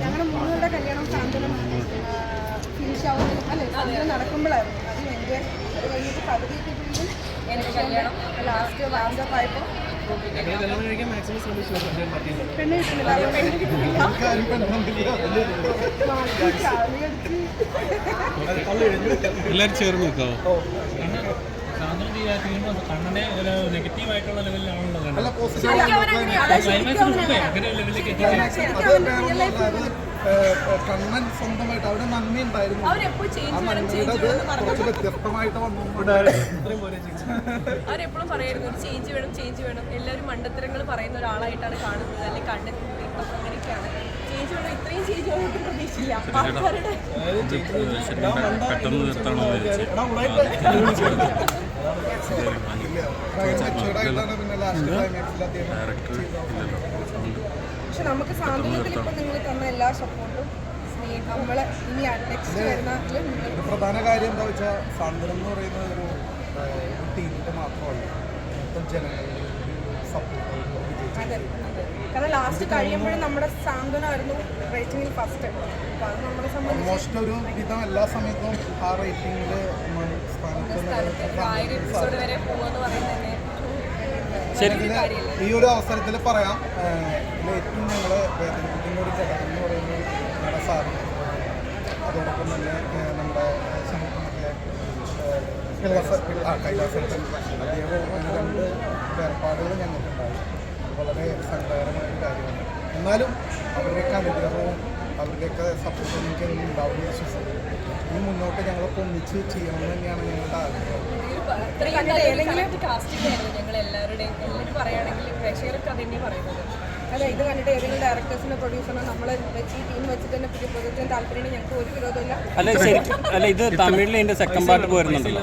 ഞങ്ങളുടെ മൂന്നുപേരുടെ കല്യാണം സാന്ത്വനം ഫിനിഷാവുന്ന അല്ലെ സാന്ത്വനം നടക്കുമ്പോഴായിരുന്നു. അത് കഴിഞ്ഞിട്ട് പകുതിയെത്തിയപ്പോഴും എൻ്റെ കല്യാണം ലാസ്റ്റ് വാർഡപ്പ് ആയപ്പോൾ പെണ്ണ് കിട്ടുന്നില്ല. എല്ലാവരും ചേർന്ന് നിൽക്കാമോ? കണ്ണനെ ഒരു നെഗറ്റീവായിട്ടുള്ള ലെവലിലാണല്ലോ കണ്ണൻ സ്വന്തമായിട്ട് അവിടെ നന്ദി ഉണ്ടായിരുന്നു. കുറച്ച് വ്യത്യസ്തമായിട്ട് അവരെപ്പോഴും പറയായിരുന്നു ചേഞ്ച് വേണം. എല്ലാവരും മണ്ടത്തരങ്ങൾ പറയുന്ന ഒരാളായിട്ടാണ് കാണുന്നത്, അല്ലെങ്കിൽ കണ്ടന്റ് അങ്ങനെയൊക്കെയാണ്. ചേഞ്ച് വേണം, ഇത്രയും ചേഞ്ച് വേണം പ്രതീക്ഷയില്ല. പെട്ടെന്ന് നിർത്താണോ? പക്ഷെ നമുക്ക് സാന്ത്വനത്തിൽ ഇപ്പം നിങ്ങൾ തന്ന എല്ലാ സപ്പോർട്ടും നമ്മളെ ഇനി നെക്സ്റ്റ് വരുന്ന ഒരു പ്രധാന കാര്യം എന്താ വെച്ചാൽ സാന്ത്വനം എന്ന് പറയുന്നത് ഒരു ടീമിൻ്റെ മാത്രമല്ല, ജനങ്ങളുടെ സപ്പോർട്ട്. അതെ, കാരണം ലാസ്റ്റ് കഴിയുമ്പോഴും നമ്മുടെ സാന്ത്വനമായിരുന്നു റേറ്റിംഗിൽ ഫസ്റ്റ്. അപ്പോൾ അത് നമ്മളെ ഓൾമോസ്റ്റ് ഒരു വിധം എല്ലാ സമയത്തും ആ റേറ്റിംഗിൽ ഈ ഒരു അവസരത്തിൽ പറയാം, ഏറ്റവും ഞങ്ങളെ വേദനിപ്പിക്കുന്ന ഒരു ഘടകം എന്ന് പറയുന്നത് നമ്മുടെ സാറ്, അതോടൊപ്പം തന്നെ നമ്മുടെ കൈലാസത്തിൽ അദ്ദേഹം രണ്ട് വേർപാടുകൾ ഞങ്ങൾക്കുണ്ടായി. വളരെ സങ്കടകരമായ ഒരു കാര്യമാണ്. എന്നാലും അവരുടെയൊക്കെ അനുഗ്രഹവും അവരുടെയൊക്കെ സപ്പോർട്ടും എനിക്ക് ഉണ്ടാവുമെന്ന് വിശ്വസിക്കുന്നു. ഇനി മുന്നോട്ട് ഞങ്ങളൊക്കെ ഒന്നിച്ച് ചെയ്യണമെന്ന് തന്നെയാണ് ഞങ്ങളുടെ ആഗ്രഹം. അല്ല, ഇത് കണ്ടിട്ട് ഏതെങ്കിലും ഡയറക്ടേഴ്സിനെ പ്രൊഡ്യൂസറിനെ നമ്മളെ വെച്ച് ഈ ടീം വെച്ചിട്ട് തന്നെ പുതിയ പ്രൊജക്റ്റിന് താല്പര്യം ഞങ്ങൾക്ക് ഒരു വിരോധമില്ല. അല്ല ഇത് തമിഴിൽ ഇതിന്റെ സെക്കൻഡ് പാർട്ട് വരുന്നുണ്ടല്ലോ,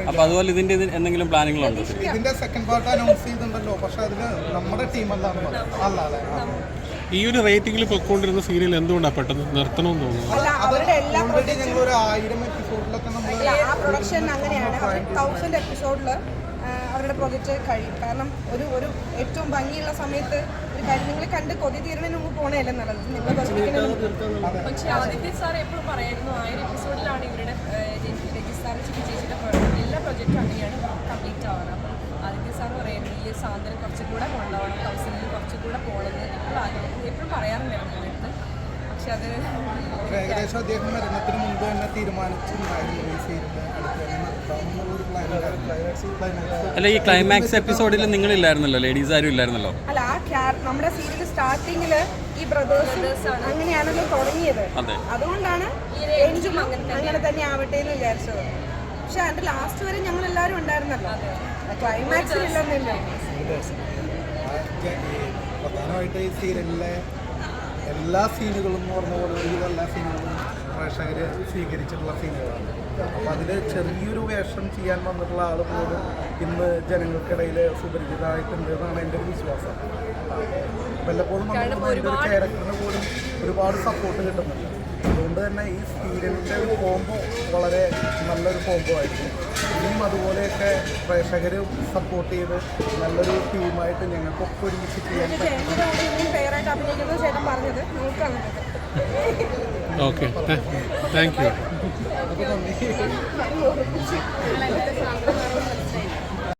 അപ്പൊ അതുപോലെ ഇതിന്റെ എന്തെങ്കിലും പ്ലാനുകളുണ്ടോ? ഇതിന്റെ സെക്കൻഡ് പാർട്ട് അനൗൺസ് ചെയ്തിട്ടുണ്ടല്ലോ, പക്ഷെ അതിന് നമ്മുടെ ടീമല്ലാന്ന് അല്ലേ. ഈ ഒരു റേറ്റിംഗിൽ പൊയ്ക്കൊണ്ടിരുന്ന സീരിയൽ എന്തുകൊണ്ടാണ് പെട്ടെന്ന് നിർത്തണമെന്ന് തോന്നുന്നു? ഓൾറെഡി ഞങ്ങൾ ഒരു 1000 എപ്പിസോഡിലൊക്കെ നമ്മൾ ആ പ്രൊഡക്ഷൻ അങ്ങനെയാണ്. 1000 എപ്പിസോഡിൽ അവരുടെ പ്രൊജക്റ്റ് കഴിയും. കാരണം ഒരു ഏറ്റവും ഭംഗിയുള്ള സമയത്ത് ഒരു കാര്യം നിങ്ങൾ കണ്ട് കൊതി തീരണതിന് മുമ്പ് പോകണമല്ലേ നല്ലത്. നിങ്ങൾ പക്ഷേ ആദിത്യ സാർ എപ്പോഴും പറയായിരുന്നു 1000 എപ്പിസോഡിലാണ് ഇവരുടെ രജിസ്ഥാന ചേച്ചിയുടെ എല്ലാ പ്രൊജക്റ്റും അങ്ങനെയാണ് കംപ്ലീറ്റ് ആവുന്നത്. അപ്പം ആദിത്യ സാർ പറയുന്നത് ഈ സാന്ത്വനം കുറച്ചും കൂടെ കൊണ്ടുപോകണം, 1000 കുറച്ചും കൂടെ പോകണമെന്ന് എപ്പോഴും പറയാറുണ്ടായിരുന്നു എൻ്റെ അടുത്ത്. പക്ഷെ അത് ഏകദേശം അദ്ദേഹം മരണത്തിന് മുമ്പ് തന്നെ തീരുമാനിച്ചിട്ടുണ്ടായിരുന്നു ഈ സീരിയൽ അടുത്ത് തന്നെ നിർത്താമെന്നുള്ളൊരു പ്ലാൻ. അല്ല, ഈ ക്ലൈമാക്സ് എപ്പിസോഡിൽ നിങ്ങളില്ലായിരുന്നല്ലോ, ലേഡീസ് ആരും ഇല്ലായിരുന്നല്ലോ. അല്ല, നമ്മുടെ സീരിയൽ സ്റ്റാർട്ടിങ്ങിൽ ഈ ബ്രദേഴ്സ് അങ്ങനെയാണല്ലോ തുടങ്ങിയത്. അതുകൊണ്ടാണ് അങ്ങനെ തന്നെ ആവട്ടെ എന്ന് വിചാരിച്ചത്. പക്ഷെ അതിന്റെ ലാസ്റ്റ് വരെ ഞങ്ങൾ എല്ലാവരും ഉണ്ടായിരുന്നല്ലോ, ക്ലൈമാക്സിൽ ഇല്ലെന്നില്ല. പ്രധാനമായിട്ട് ഈ സീരിയലിലെ എല്ലാ സീനുകളും എന്ന് പറഞ്ഞ പോലെ ഒരുവിധം എല്ലാ സീനുകളും പ്രേക്ഷകർ സ്വീകരിച്ചിട്ടുള്ള സീനുകളാണ്. അപ്പോൾ അതിൽ ചെറിയൊരു വേഷം ചെയ്യാൻ വന്നിട്ടുള്ള ആൾ പോലും ഇന്ന് ജനങ്ങൾക്കിടയിൽ സുപരിചിതമായിട്ടുണ്ട് എന്നാണ് എൻ്റെ ഒരു വിശ്വാസം. വല്ലപ്പോഴും വന്നിട്ടുള്ള എൻ്റെ ഒരു ക്യാരക്ടറിന് പോലും ഒരുപാട് സപ്പോർട്ട് കിട്ടുന്നുണ്ട്. അതുകൊണ്ട് തന്നെ ഈ സീരിയലിൻ്റെ ഒരു കോംബോ വളരെ നല്ലൊരു കോംബോ ആയിരുന്നു. ഇനിയും അതുപോലെയൊക്കെ പ്രേക്ഷകർ സപ്പോർട്ട് ചെയ്ത് നല്ലൊരു ടീമായിട്ട് ഞങ്ങൾക്കൊക്കെ ഒരുമിച്ച് ചെയ്യാൻ ഓക്കെ, താങ്ക് യു.